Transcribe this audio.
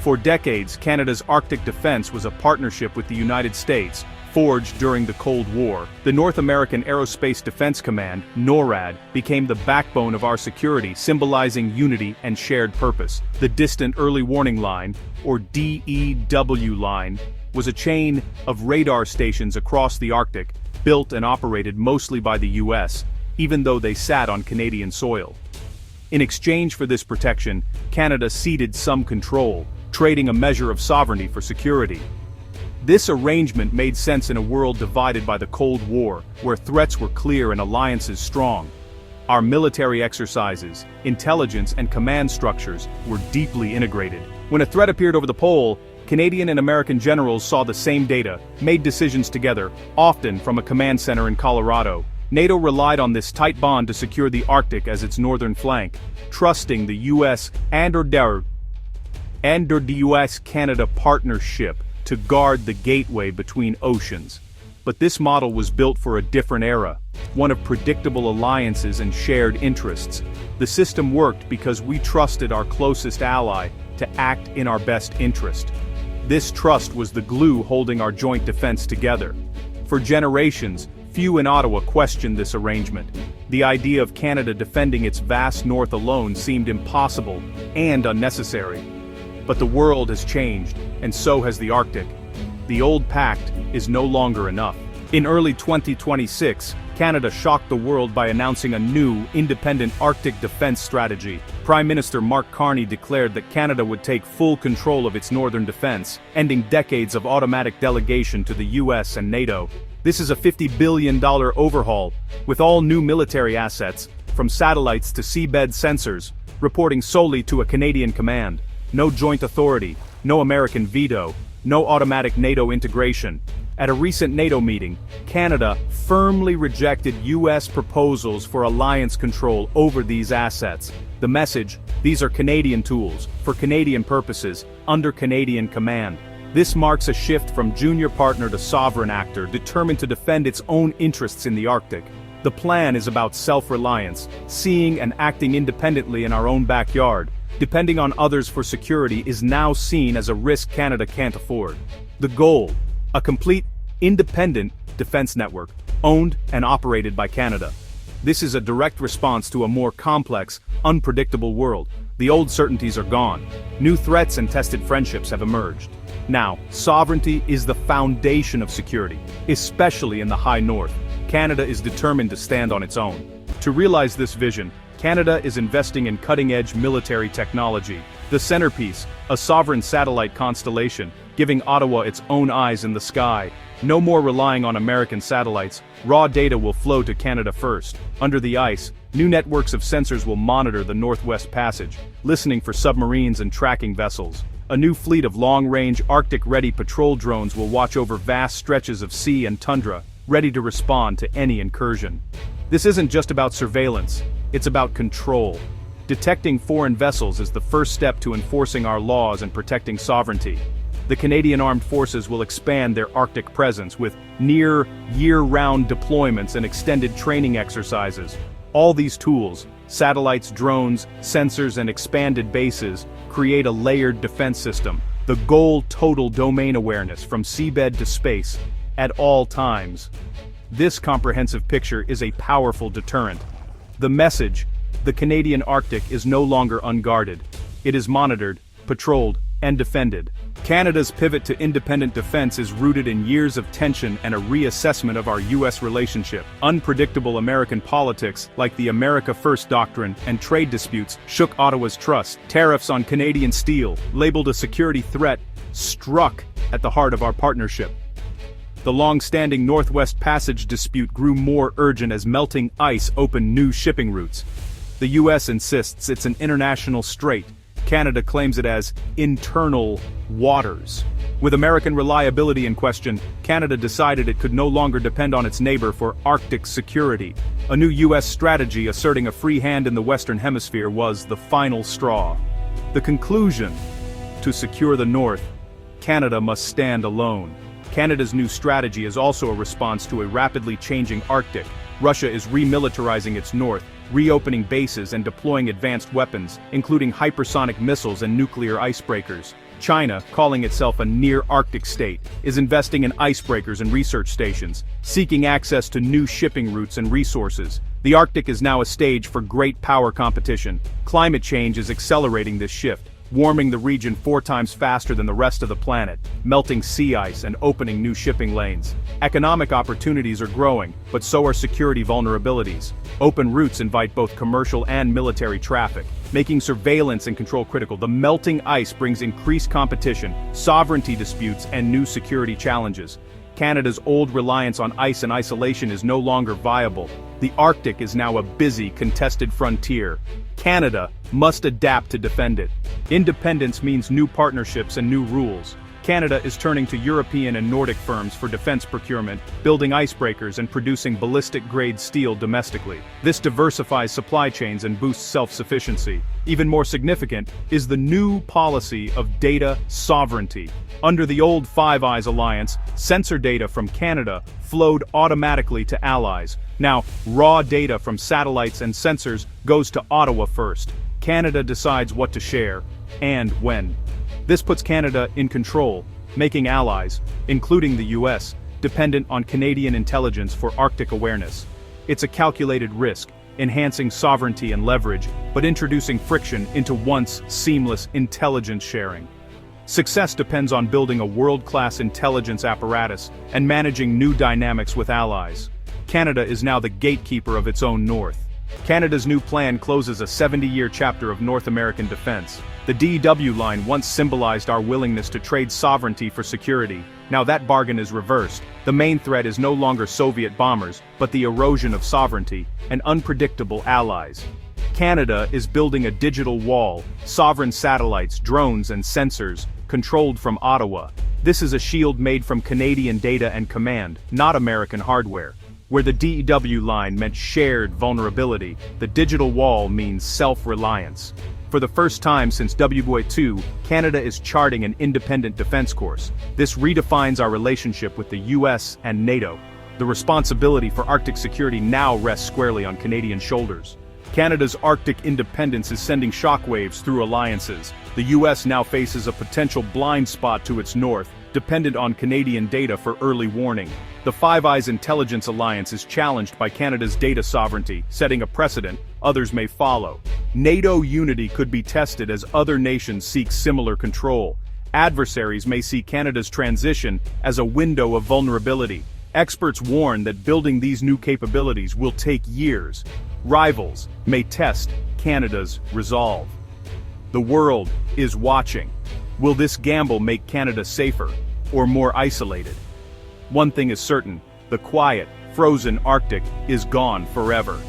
For decades, Canada's Arctic defense was a partnership with the United States, forged during the Cold War. The North American Aerospace Defense Command, NORAD, became the backbone of our security, symbolizing unity and shared purpose. The Distant Early Warning Line, or DEW line, was a chain of radar stations across the Arctic, built and operated mostly by the US, even though they sat on Canadian soil. In exchange for this protection, Canada ceded some control, trading a measure of sovereignty for security. This arrangement made sense in a world divided by the Cold War, where threats were clear and alliances strong. Our military exercises, intelligence and command structures were deeply integrated. When a threat appeared over the pole, Canadian and American generals saw the same data, made decisions together, often from a command center in Colorado. NATO relied on this tight bond to secure the Arctic as its northern flank, trusting the US and/or the US-Canada partnership to guard the gateway between oceans. But this model was built for a different era, one of predictable alliances and shared interests. The system worked because we trusted our closest ally to act in our best interest. This trust was the glue holding our joint defense together. For generations, few in Ottawa questioned this arrangement. The idea of Canada defending its vast north alone seemed impossible and unnecessary. But the world has changed, and so has the Arctic. The old pact is no longer enough. In early 2026, Canada shocked the world by announcing a new, independent Arctic defense strategy. Prime Minister Mark Carney declared that Canada would take full control of its northern defense, ending decades of automatic delegation to the US and NATO. This is a $50 billion overhaul, with all new military assets, from satellites to seabed sensors, reporting solely to a Canadian command. No joint authority, no American veto, no automatic NATO integration. At a recent NATO meeting, Canada firmly rejected US proposals for alliance control over these assets. The message: these are Canadian tools, for Canadian purposes, under Canadian command. This marks a shift from junior partner to sovereign actor determined to defend its own interests in the Arctic. The plan is about self-reliance, seeing and acting independently in our own backyard. Depending on others for security is now seen as a risk Canada can't afford. The goal: a complete, independent defense network, owned and operated by Canada. This is a direct response to a more complex, unpredictable world. The old certainties are gone. New threats and tested friendships have emerged. Now, sovereignty is the foundation of security, especially in the high north. Canada is determined to stand on its own. To realize this vision, Canada is investing in cutting-edge military technology. The centerpiece, a sovereign satellite constellation, giving Ottawa its own eyes in the sky. No more relying on American satellites. Raw data will flow to Canada first. Under the ice, new networks of sensors will monitor the Northwest Passage, listening for submarines and tracking vessels. A new fleet of long-range Arctic-ready patrol drones will watch over vast stretches of sea and tundra, ready to respond to any incursion. This isn't just about surveillance, it's about control. Detecting foreign vessels is the first step to enforcing our laws and protecting sovereignty. The Canadian Armed Forces will expand their Arctic presence with near year-round deployments and extended training exercises. All these tools, satellites, drones, sensors, and expanded bases, create a layered defense system. The goal: total domain awareness from seabed to space, at all times. This comprehensive picture is a powerful deterrent. The message: the Canadian Arctic is no longer unguarded. It is monitored, patrolled, and defended. Canada's pivot to independent defense is rooted in years of tension and a reassessment of our US relationship. Unpredictable American politics, like the America First doctrine and trade disputes, shook Ottawa's trust. Tariffs on Canadian steel, labeled a security threat, struck at the heart of our partnership. The long-standing Northwest Passage dispute grew more urgent as melting ice opened new shipping routes. The US insists it's an international strait. Canada claims it as internal waters. With American reliability in question, Canada decided it could no longer depend on its neighbor for Arctic security. A new US strategy asserting a free hand in the Western Hemisphere was the final straw. The conclusion: to secure the North, Canada must stand alone. Canada's new strategy is also a response to a rapidly changing Arctic. Russia is remilitarizing its north, reopening bases and deploying advanced weapons, including hypersonic missiles and nuclear icebreakers. China, calling itself a near-Arctic state, is investing in icebreakers and research stations, seeking access to new shipping routes and resources. The Arctic is now a stage for great power competition. Climate change is accelerating this shift, warming the region 4 times faster than the rest of the planet, melting sea ice and opening new shipping lanes. Economic opportunities are growing, but so are security vulnerabilities. Open routes invite both commercial and military traffic, making surveillance and control critical. The melting ice brings increased competition, sovereignty disputes, and new security challenges. Canada's old reliance on ice and isolation is no longer viable. The Arctic is now a busy, contested frontier. Canada must adapt to defend it. Independence means new partnerships and new rules. Canada is turning to European and Nordic firms for defense procurement, building icebreakers and producing ballistic-grade steel domestically. This diversifies supply chains and boosts self-sufficiency. Even more significant is the new policy of data sovereignty. Under the old Five Eyes alliance, sensor data from Canada flowed automatically to allies. Now, raw data from satellites and sensors goes to Ottawa first. Canada decides what to share, and when. This puts Canada in control, making allies, including the US, dependent on Canadian intelligence for Arctic awareness. It's a calculated risk, enhancing sovereignty and leverage, but introducing friction into once seamless intelligence sharing. Success depends on building a world-class intelligence apparatus and managing new dynamics with allies. Canada is now the gatekeeper of its own north. Canada's new plan closes a 70-year chapter of North American defense. The DEW line once symbolized our willingness to trade sovereignty for security. Now that bargain is reversed. The main threat is no longer Soviet bombers, but the erosion of sovereignty and unpredictable allies. Canada is building a digital wall, sovereign satellites, drones and sensors, controlled from Ottawa. This is a shield made from Canadian data and command, not American hardware. Where the DEW line meant shared vulnerability, the digital wall means self-reliance. For the first time since WW2, Canada is charting an independent defense course. This redefines our relationship with the US and NATO. The responsibility for Arctic security now rests squarely on Canadian shoulders. Canada's Arctic independence is sending shockwaves through alliances. The US now faces a potential blind spot to its north, dependent on Canadian data for early warning. The Five Eyes Intelligence Alliance is challenged by Canada's data sovereignty, setting a precedent others may follow. NATO unity could be tested as other nations seek similar control. Adversaries may see Canada's transition as a window of vulnerability. Experts warn that building these new capabilities will take years. Rivals may test Canada's resolve. The world is watching. Will this gamble make Canada safer or more isolated? One thing is certain, the quiet, frozen Arctic is gone forever.